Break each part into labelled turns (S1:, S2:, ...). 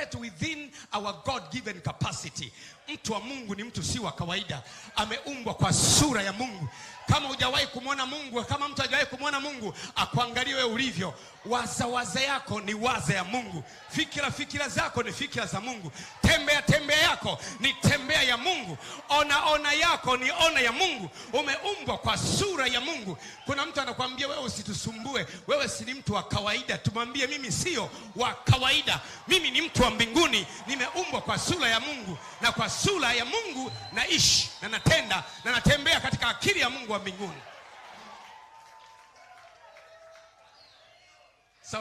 S1: operate within our God-given capacity. Mtu wa Mungu ni mtu si wa kawaida. Ameumbwa kwa sura ya Mungu. Kama hujawahi kumwona Mungu, kama mtu hajawahi kumwona Mungu, akuangalie wewe ulivyo. Waza yako ni waza ya Mungu. Fikira zako ni fikira za Mungu. Tembea yako ni tembea ya Mungu. Ona yako ni ona ya Mungu. Umeumbwa kwa sura ya Mungu. Kuna mtu anakuambia wewe usitusumbue, wewe si mtu wa kawaida. Tumwambie mimi sio wa kawaida. Mimi ni mtu wa mbinguni, nimeumbwa kwa sura ya Mungu, na kwa sura ya Mungu naishi na natenda na natembea katika akili ya Mungu wa mbinguni.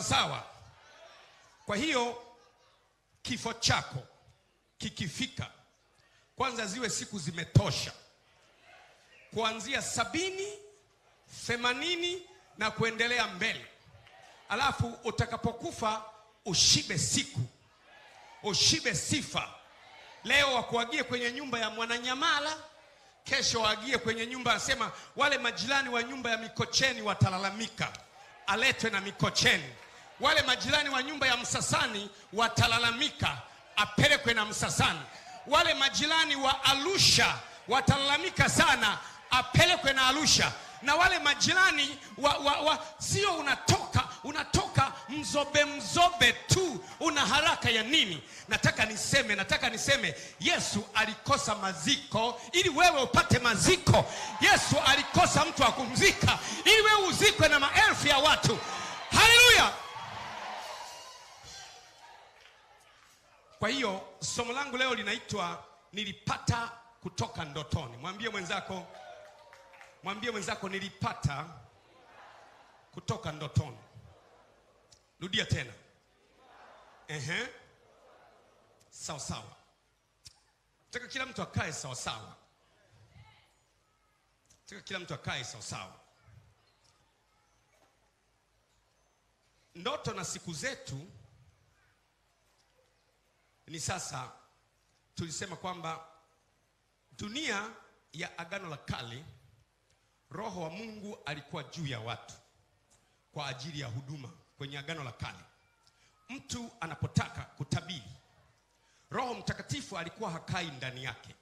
S1: Sawa. Kwa hiyo kifo chako kikifika, kwanza ziwe siku zimetosha. Kuanzia 70, 80 na kuendelea mbele. Alafu utakapokufa ushibe siku, ushibe sifa. Leo wakuagie kwenye nyumba ya Mwananyamala, kesho waagie kwenye nyumba, asema wale majirani wa nyumba ya Mikocheni watalalamika, aletwe na Mikocheni. Wale majirani wa nyumba ya Msasani watalalamika, apelekwe na Msasani. Wale majirani wa Arusha watalalamika sana, apelekwe na Arusha. Na wale majirani sio unatoka mzobe tu, una haraka ya nini? Nataka niseme Yesu alikosa maziko ili wewe upate maziko. Yesu alikosa mtu wa kumzika ili wewe uzikwe na maelfu ya watu. Haleluya! Kwa hiyo somo langu leo linaitwa nilipata kutoka ndotoni. Mwambie mwenzako nilipata kutoka ndotoni. Rudia tena. Sawa. Nataka kila mtu akae sawa. Ndoto na siku zetu ni sasa. Tulisema kwamba dunia ya Agano la Kale, Roho wa Mungu alikuwa juu ya watu kwa ajili ya huduma. Kwenye Agano la Kale, mtu anapotaka kutabiri, Roho Mtakatifu alikuwa hakai ndani yake.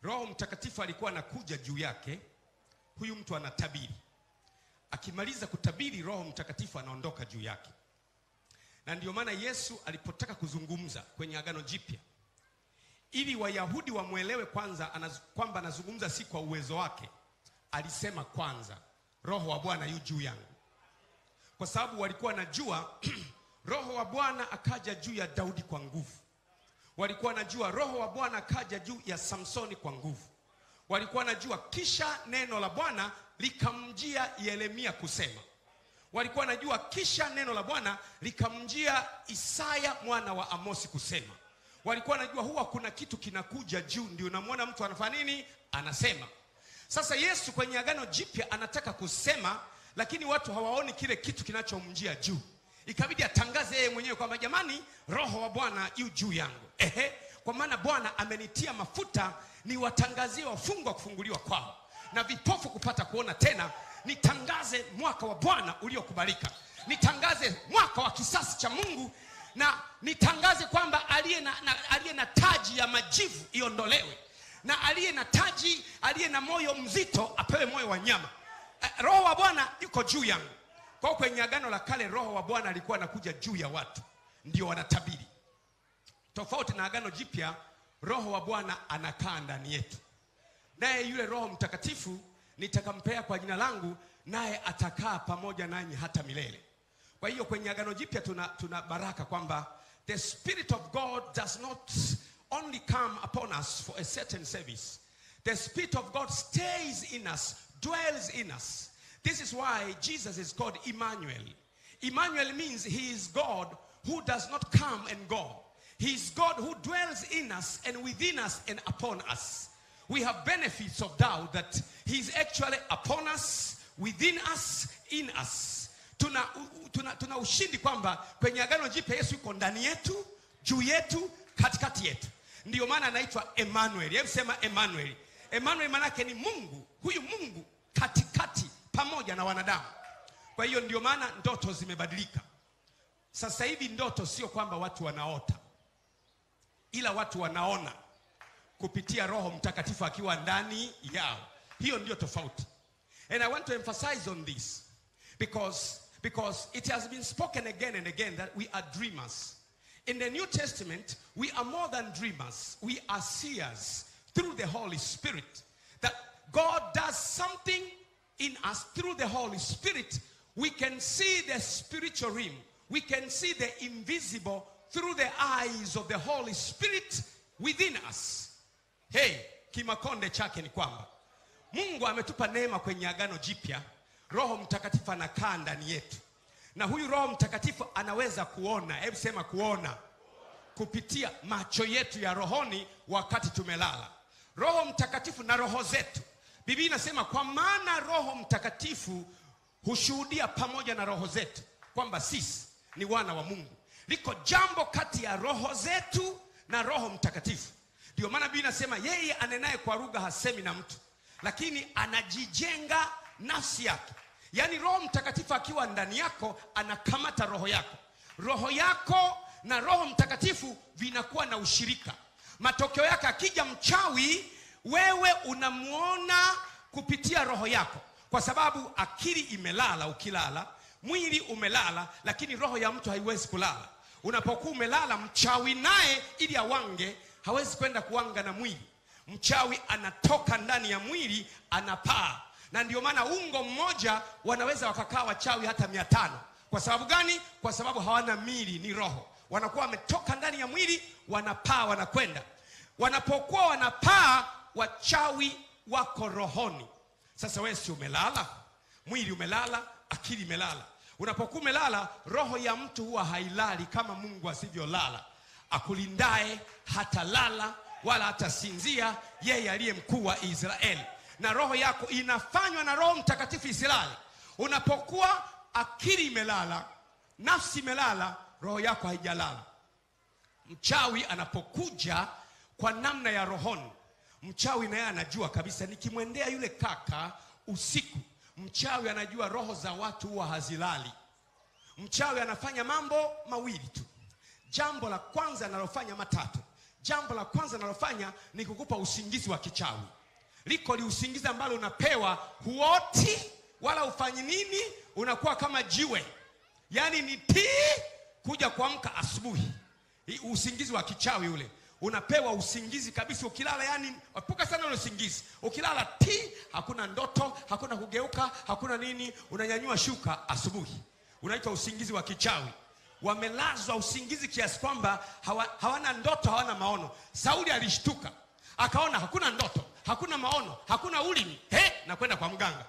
S1: Roho Mtakatifu alikuwa anakuja juu yake, huyu mtu anatabiri. Akimaliza kutabiri, Roho Mtakatifu anaondoka juu yake. Na ndio maana Yesu alipotaka kuzungumza kwenye Agano Jipya, ili Wayahudi wamuelewe kwanza kwamba anazungumza si kwa uwezo wake, alisema kwanza, Roho wa Bwana yu juu yangu. Kwa sababu walikuwa najua Roho wa Bwana akaja juu ya Daudi kwa nguvu. Walikuwa najua Roho wa Bwana akaja juu ya Samsoni kwa nguvu. Walikuwa najua kisha neno la Bwana likamjia Yeremia kusema. Walikuwa najua kisha neno la Bwana likamjia Isaya mwana wa Amosi kusema. Walikuwa najua huwa kuna kitu kinakuja juu, ndio unamwona mtu anafanya nini? Anasema. Sasa Yesu kwenye Agano Jipya anataka kusema, lakini watu hawaoni kile kitu kinachomjia juu. Ikabidi atangaze yeye mwenyewe kwamba jamani, Roho wa Bwana yu juu yangu. Kwa maana Bwana amenitia mafuta ni watangazie wafungwa kufunguliwa kwao, na vipofu kupata kuona tena. Nitangaze mwaka wa Bwana uliokubalika. Nitangaze mwaka wa kisasi cha Mungu, na nitangaze kwamba aliye na taji ya majivu iondolewe, na aliye na moyo mzito apewe moyo wa nyama. Roho wa Bwana yuko juu yangu. Kwa kwenye Agano la Kale, Roho wa Bwana alikuwa anakuja juu ya watu, ndio wanatabiri. Tofauti na Agano Jipya, Roho wa Bwana anakaa ndani yetu. Naye yule Roho Mtakatifu nitakampea kwa jina langu, naye atakaa pamoja nanyi hata milele. Kwa hiyo kwenye Agano Jipya tuna baraka kwamba the Spirit of God does not only come upon us for a certain service. The Spirit of God stays in us, dwells in us. This is why Jesus is called Emmanuel. Emmanuel means he is God who does not come and go. He is God who dwells in us and within us and upon us. We have benefits of doubt that he is actually upon us, within us, in us. Tuna ushindi kwamba kwenye Agano Jipya Yesu yuko ndani yetu, juu yetu, katikati yetu. Ndio maana anaitwa Emmanuel. Hebu sema Emmanuel. Emmanuel maana yake ni Mungu, huyu Mungu katikati pamoja na wanadamu. Kwa hiyo ndio maana ndoto zimebadilika. Sasa hivi ndoto sio kwamba watu wanaota. ila watu wanaona kupitia Roho Mtakatifu akiwa ndani yao. Hiyo ndio tofauti. And I want to emphasize on this because it has been spoken again and again that we are dreamers. In the New Testament, we are more than dreamers. We are seers through the Holy Spirit. That God does something in us through the Holy Spirit. We can see the spiritual realm. We can see the invisible through the eyes of the Holy Spirit within us. Hey, kimakonde chake ni kwamba Mungu ametupa neema kwenye Agano Jipya. Roho Mtakatifu anakaa ndani yetu. Na huyu Roho Mtakatifu anaweza kuona, hebu sema kuona, kupitia macho yetu ya rohoni wakati tumelala. Roho Mtakatifu na roho zetu. Biblia inasema kwa maana Roho Mtakatifu hushuhudia pamoja na roho zetu kwamba sisi ni wana wa Mungu. Liko jambo kati ya roho zetu na Roho Mtakatifu. Ndio maana Biblia inasema yeye anenaye kwa lugha hasemi na mtu, lakini anajijenga nafsi yake. Yaani Roho Mtakatifu akiwa ndani yako anakamata roho yako. Roho yako na Roho Mtakatifu vinakuwa na ushirika. Matokeo yake akija mchawi, wewe unamuona kupitia roho yako. Kwa sababu akili imelala ukilala, mwili umelala, lakini roho ya mtu haiwezi kulala. Unapokuwa umelala, mchawi naye ili awange hawezi kwenda kuwanga na mwili. Mchawi anatoka ndani ya mwili, anapaa. Na ndio maana ungo mmoja wanaweza wakakaa wachawi hata 500. Kwa sababu gani? Kwa sababu hawana mili, ni roho. Wanakuwa wametoka ndani ya mwili, wanapaa, wanakwenda. Wanapokuwa wanapaa, wachawi wako rohoni. Sasa wewe si umelala? Mwili umelala, akili imelala. Unapokuwa umelala, roho ya mtu huwa hailali kama Mungu asivyolala. Akulindaye hata lala wala hata sinzia, yeye aliye mkuu wa Israeli. Na roho yako inafanywa na Roho Mtakatifu isilale. Unapokuwa akili imelala, nafsi imelala, roho yako haijalala. Mchawi anapokuja kwa namna ya rohoni, mchawi naye anajua kabisa nikimwendea yule kaka usiku, mchawi anajua roho za watu huwa hazilali. Mchawi anafanya mambo mawili tu. Jambo la kwanza analofanya matatu. Jambo la kwanza analofanya ni kukupa usingizi wa kichawi. Liko li usingizi ambalo unapewa, huoti wala ufanyi nini, unakuwa kama jiwe. Yaani ni kuja kuamka asubuhi. Usingizi wa kichawi ule. Unapewa usingizi kabisa ukilala, yani wapuka sana ule usingizi. Ukilala hakuna ndoto, hakuna kugeuka, hakuna nini, unanyanyua shuka asubuhi. Unaitwa usingizi wa kichawi. Wamelazwa usingizi kiasi kwamba hawana ndoto, hawana maono. Sauli alishtuka. Akaona hakuna ndoto, hakuna maono, hakuna ulimi. Na kwenda kwa mganga.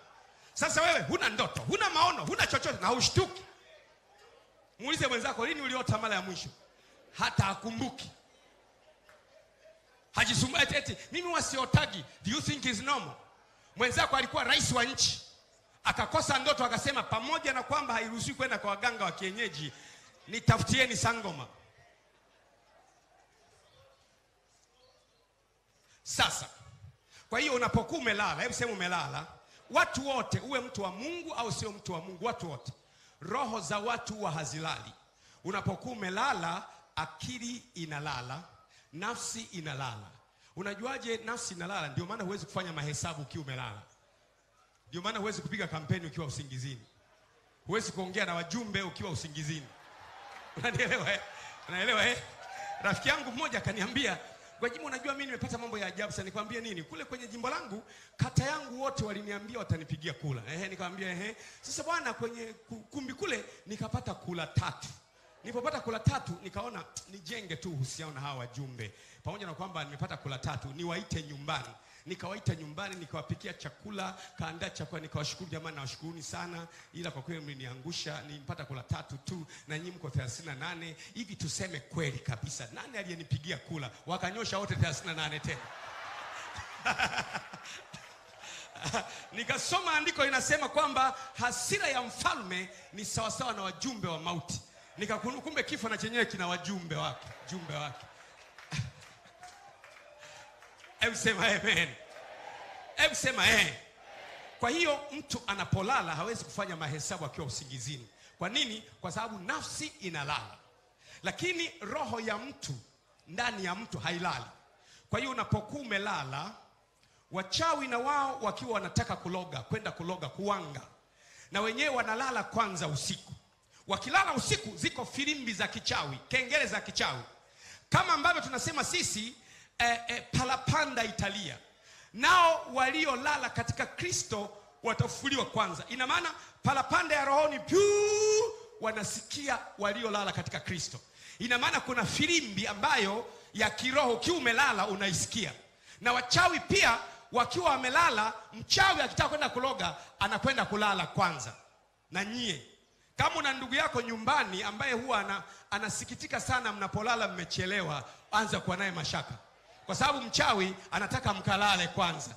S1: Sasa wewe huna ndoto, huna maono, huna chochote na hushtuki. Muulize mwenzako, lini uliota mara ya mwisho? Hata hakumbuki. Hajisumbua eti mimi wasiotagi. Do you think is normal? Mwenzako alikuwa rais wa nchi, akakosa ndoto, akasema pamoja na kwamba hairuhusiwi kwenda kwa waganga wa kienyeji, nitafutieni sangoma. Sasa kwa hiyo unapokuwa umelala, hebu sema umelala, watu wote, uwe mtu wa Mungu au sio mtu wa Mungu, watu wote, roho za watu huwa hazilali. Unapokuwa umelala, akili inalala, nafsi inalala. Unajuaje nafsi inalala? Ndio maana huwezi kufanya mahesabu ukiwa umelala. Ndio maana huwezi kupiga kampeni ukiwa usingizini. Huwezi kuongea na wajumbe ukiwa usingizini. Unanielewa Unaelewa Rafiki yangu mmoja akaniambia, "Gwajimu, unajua mimi nimepata mambo ya ajabu sana." Nikamwambia nini? Kule kwenye jimbo langu, kata yangu wote waliniambia watanipigia kula. Nikamwambia sasa bwana, kwenye kumbi kule nikapata kula 3. Nilipopata kula 3 nikaona nijenge tu uhusiano na hawa wajumbe. Pamoja na kwamba nimepata kula 3, niwaite nyumbani. Nikawaita nyumbani, nikawapikia chakula, kaandaa chakula, nikawashukuru, jamani nawashukuruni sana, ila kwa kweli mliniangusha, nilipata kula 3 tu na nyinyi mko 38. Hivi tuseme kweli kabisa, nani aliyenipigia kula? Wakanyosha wote 38 tena. Nikasoma andiko linasema kwamba hasira ya mfalme ni sawasawa na wajumbe wa mauti. Nikakumbe kifo na chenyewe kina wajumbe wake, jumbe wake. Hebu sema amen. Hebu sema Kwa hiyo mtu anapolala hawezi kufanya mahesabu akiwa usingizini. Kwa nini? Kwa sababu nafsi inalala. Lakini roho ya mtu ndani ya mtu hailali. Kwa hiyo unapokuwa umelala, wachawi na wao wakiwa wanataka kuloga, kwenda kuloga, kuwanga, na wenyewe wanalala kwanza usiku. Wakilala usiku, ziko filimbi za kichawi, kengele za kichawi, kama ambavyo tunasema sisi palapanda italia. Nao waliolala katika Kristo watafufuliwa kwanza. Ina maana palapanda ya rohoni wanasikia waliolala katika Kristo. Ina maana kuna filimbi ambayo ya kiroho ukiwa umelala unaisikia. Na wachawi pia wakiwa wamelala, mchawi akitaka kwenda kuloga anakwenda kulala kwanza. Na nyie kama una ndugu yako nyumbani ambaye huwa anasikitika sana mnapolala mmechelewa, anza kuwa naye mashaka, kwa sababu mchawi anataka mkalale kwanza.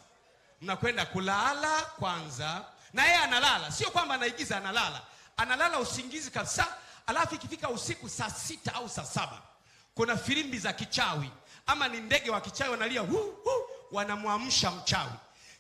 S1: Mnakwenda kulala kwanza, na yeye analala, sio kwamba anaigiza, analala usingizi kabisa. Alafu ikifika usiku saa 6 au saa 7, kuna filimbi za kichawi ama ni ndege wa kichawi wanalia, wanamwamsha mchawi.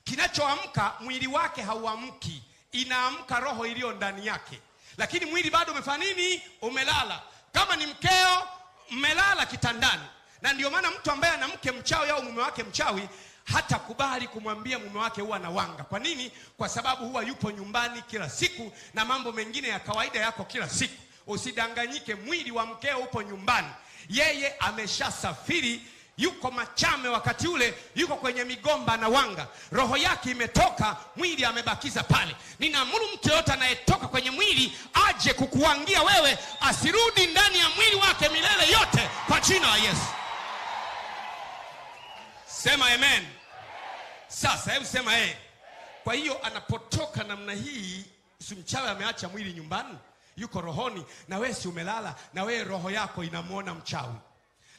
S1: Kinachoamka mwili wake hauamki, inaamka roho iliyo ndani yake, lakini mwili bado umefanya nini? Umelala. Kama ni mkeo, mmelala kitandani. Na ndio maana mtu ambaye ana mke mchawi au mume wake mchawi hata kubali kumwambia mume wake huwa anawanga. Kwa nini? Kwa sababu huwa yupo nyumbani kila siku na mambo mengine ya kawaida yako kila siku. Usidanganyike, mwili wa mkeo upo nyumbani, yeye ameshasafiri, yuko Machame wakati ule, yuko kwenye migomba na wanga, roho yake imetoka, mwili amebakiza pale. Ninaamuru mtu yote anayetoka kwenye mwili aje kukuangia wewe, asirudi ndani ya mwili wake milele yote, kwa jina la Yesu. Sema amen. Sasa hebu sema Kwa hiyo anapotoka namna hii, si mchawi ameacha mwili nyumbani, yuko rohoni, na wewe si umelala, na wewe roho yako inamuona mchawi.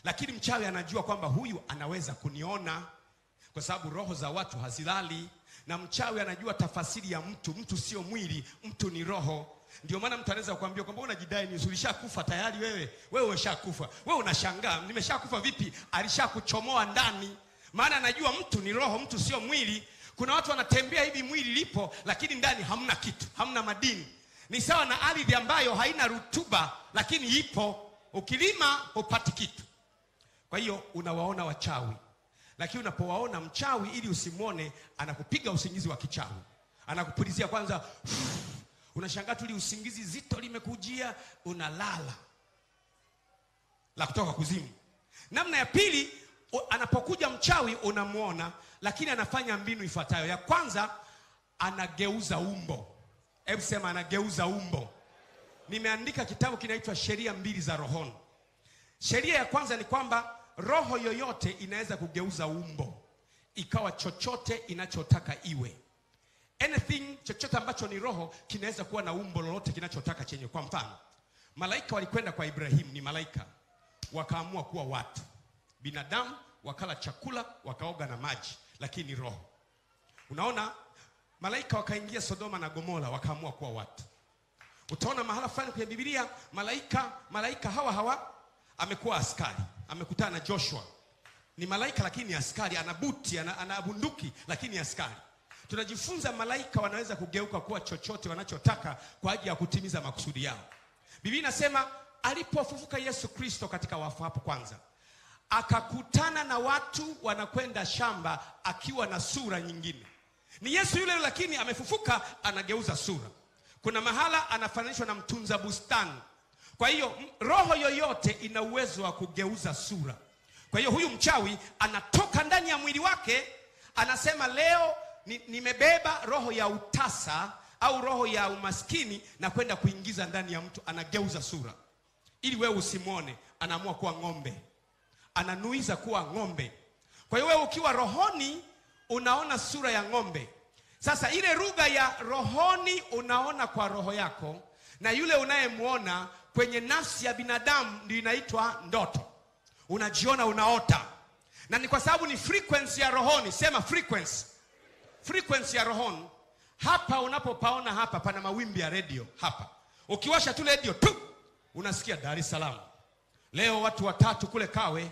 S1: Lakini mchawi anajua kwamba huyu anaweza kuniona, kwa sababu roho za watu hazilali. Na mchawi anajua tafasiri ya mtu. Mtu sio mwili, mtu ni roho. Ndio maana mtu anaweza kukuambia kwamba unajidai ni ulishakufa tayari. Wewe umeshakufa. Wewe unashangaa, nimeshakufa vipi? Alishakuchomoa ndani. Maana anajua mtu ni roho, mtu sio mwili. Kuna watu wanatembea hivi mwili lipo, lakini ndani hamna kitu, hamna madini. Ni sawa na ardhi ambayo haina rutuba, lakini ipo. Ukilima upati kitu. Kwa hiyo unawaona wachawi. Lakini unapowaona mchawi, ili usimwone, anakupiga usingizi wa kichawi. Anakupulizia kwanza, unashangaa tu usingizi zito limekujia, unalala. La kutoka kuzimu. Namna ya pili, anapokuja mchawi unamuona, lakini anafanya mbinu ifuatayo. Ya kwanza, anageuza umbo. Hebu sema anageuza umbo. Nimeandika kitabu kinaitwa Sheria 2 za Rohoni. Sheria ya kwanza ni kwamba roho yoyote inaweza kugeuza umbo ikawa chochote inachotaka iwe. Anything, chochote ambacho ni roho kinaweza kuwa na umbo lolote kinachotaka chenye. Kwa mfano, malaika walikwenda kwa Ibrahim, ni malaika, wakaamua kuwa watu. Binadamu wakala chakula, wakaoga na maji, lakini roho. Unaona, malaika wakaingia Sodoma na Gomora, wakaamua kuwa watu. Utaona mahala fulani kwenye Biblia malaika hawa amekuwa askari. Amekutana na Joshua. Ni malaika lakini ni askari, ana buti, ana bunduki lakini ni askari. Tunajifunza malaika wanaweza kugeuka kuwa chochote wanachotaka kwa ajili ya kutimiza makusudi yao. Biblia inasema alipofufuka Yesu Kristo katika wafu hapo kwanza, akakutana na watu wanakwenda shamba akiwa na sura nyingine. Ni Yesu yule lakini amefufuka, anageuza sura. Kuna mahala anafananishwa na mtunza bustani. Kwa hiyo roho yoyote ina uwezo wa kugeuza sura. Kwa hiyo huyu mchawi anatoka ndani ya mwili wake, anasema leo nimebeba roho ya utasa au roho ya umaskini, na kwenda kuingiza ndani ya mtu. Anageuza sura ili wewe usimwone, anaamua kuwa ng'ombe, ananuiza kuwa ng'ombe. Kwa hiyo wewe ukiwa rohoni unaona sura ya ng'ombe. Sasa ile lugha ya rohoni unaona kwa roho yako, na yule unayemuona kwenye nafsi ya binadamu ndio inaitwa ndoto. Unajiona unaota. Na ni kwa sababu ni frequency ya rohoni. Sema frequency. Frequency ya rohoni. Hapa unapopaona hapa pana mawimbi ya radio hapa. Ukiwasha tu radio tu unasikia Dar es Salaam. Leo watu 3 kule Kawe.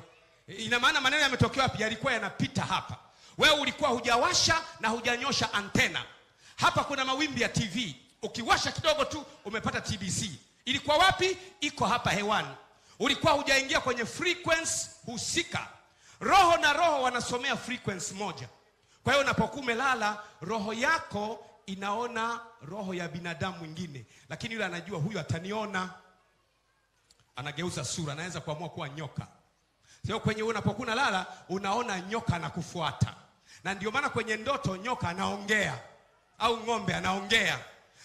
S1: Ina maana maneno yametokea wapi? Yalikuwa yanapita hapa. Wewe ulikuwa hujawasha na hujanyosha antena. Hapa kuna mawimbi ya TV. Ukiwasha kidogo tu umepata TBC. Ilikuwa wapi? Iko hapa hewani. ulikuwa hujaingia kwenye frequency husika. Roho na roho wanasomea frequency moja. Kwa hiyo unapokuwa umelala, roho yako inaona roho ya binadamu mwingine, lakini yule anajua huyu ataniona. Anageuza sura, anaweza kuamua kuwa nyoka. Sio kwenye unapokuwa unalala unaona nyoka anakufuata. Na ndio maana kwenye ndoto nyoka anaongea au ng'ombe anaongea.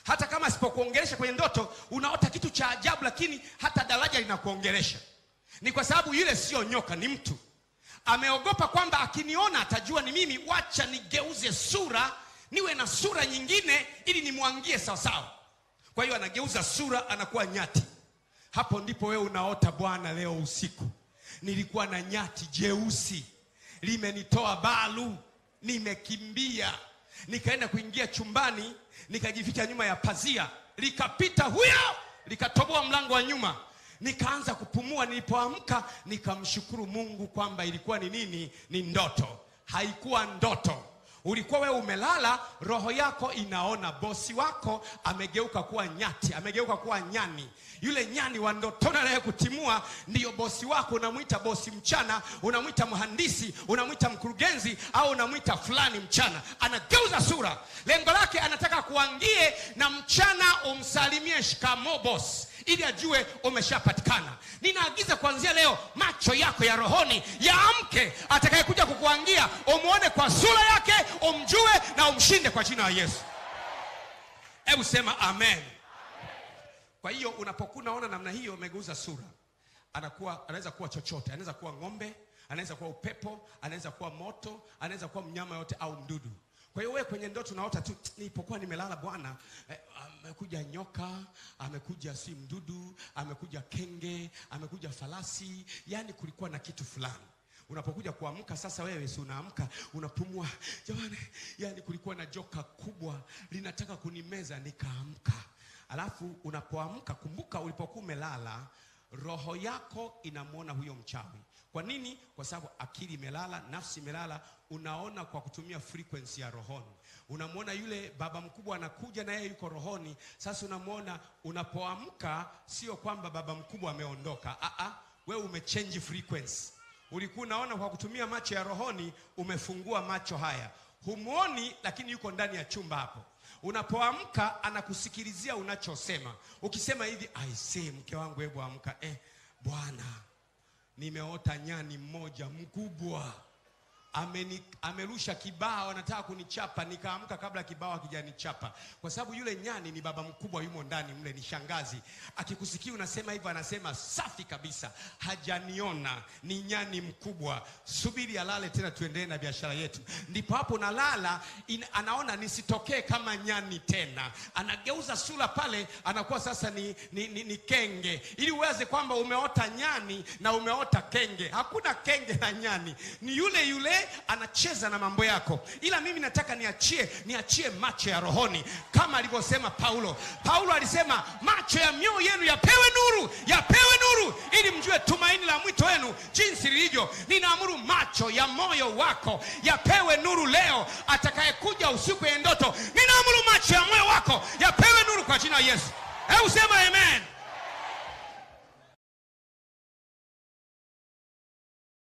S1: Hata kama asipokuongelesha kwenye ndoto, unaota kitu cha ajabu, lakini hata daraja linakuongelesha. Ni kwa sababu yule sio nyoka, ni mtu. Ameogopa kwamba akiniona atajua ni mimi, wacha nigeuze sura, niwe na sura nyingine ili nimwangie sawa sawa. Kwa hiyo anageuza sura, anakuwa nyati. Hapo ndipo wewe unaota, Bwana, leo usiku nilikuwa na nyati jeusi, limenitoa balu, nimekimbia, nikaenda kuingia chumbani, nikajificha nyuma ya pazia, likapita huyo, likatoboa mlango wa nyuma, nikaanza kupumua. Nilipoamka nikamshukuru Mungu kwamba ilikuwa ni nini? Ni ndoto. Haikuwa ndoto. Ulikuwa wewe umelala, roho yako inaona bosi wako amegeuka kuwa nyati, amegeuka kuwa nyani. Yule nyani wa ndotoni anayekutimua ndiyo bosi wako. Unamuita bosi mchana, unamuita mhandisi, unamuita mkurugenzi, au unamuita fulani mchana. Anageuza sura. Lengo lake anataka kuangie na mchana umsalimie shikamo boss, ili ajue umeshapatikana. Ninaagiza kuanzia leo macho yako ya rohoni yaamke. Atakayekuja kukuangia umuone kwa sura yake, umjue na umshinde kwa jina la Yesu. Hebu sema amen. Kwa hiyo unapokuwa unaona namna hiyo umegeuza sura, anaweza kuwa chochote. Anaweza kuwa ng'ombe, anaweza kuwa upepo, anaweza kuwa moto, anaweza kuwa mnyama yote au mdudu. Kwa hiyo wewe kwenye ndoto unaota tu, nilipokuwa nimelala Bwana, amekuja nyoka, amekuja si mdudu, amekuja kenge, amekuja falasi, yani kulikuwa na kitu fulani. Unapokuja kuamka sasa, wewe si unaamka, unapumua, jamani, yani kulikuwa na joka kubwa linataka kunimeza, nikaamka. Alafu unapoamka, kumbuka ulipokuwa umelala, roho yako inamuona huyo mchawi. Kwa nini? Kwa sababu akili imelala, nafsi imelala, unaona kwa kutumia frequency ya rohoni. Unamuona yule baba mkubwa anakuja na yeye yuko rohoni. Sasa unamuona, unapoamka sio kwamba baba mkubwa ameondoka. Wewe umechange frequency. Ulikuwa unaona kwa kutumia macho ya rohoni, umefungua macho haya. Humuoni, lakini yuko ndani ya chumba hapo. Unapoamka anakusikilizia unachosema. Ukisema hivi, I say mke wangu hebu amka, Bwana, nimeota nyani mmoja mkubwa, amerusha kibao, anataka kunichapa. Nikaamka kabla kibao hakijanichapa, kwa sababu yule nyani ni baba mkubwa, yumo ndani mle, ni shangazi. Akikusikia unasema hivyo, anasema safi kabisa, hajaniona, ni nyani mkubwa, subiri alale tena tuendelee na biashara yetu. Ndipo hapo nalala, anaona nisitokee kama nyani tena, anageuza sura pale, anakuwa sasa ni kenge, ili uweze kwamba umeota nyani na umeota kenge. Hakuna kenge na nyani, ni yule yule anacheza na mambo yako. Ila mimi nataka niachie macho ya rohoni, kama alivyosema Paulo. Paulo alisema macho ya mioyo yenu yapewe nuru, ili mjue tumaini la mwito wenu jinsi lilivyo. Ninaamuru macho ya moyo wako yapewe nuru leo. Atakayekuja usiku ya ndoto, ninaamuru macho ya moyo wako yapewe nuru kwa jina la Yesu. Hebu sema amen.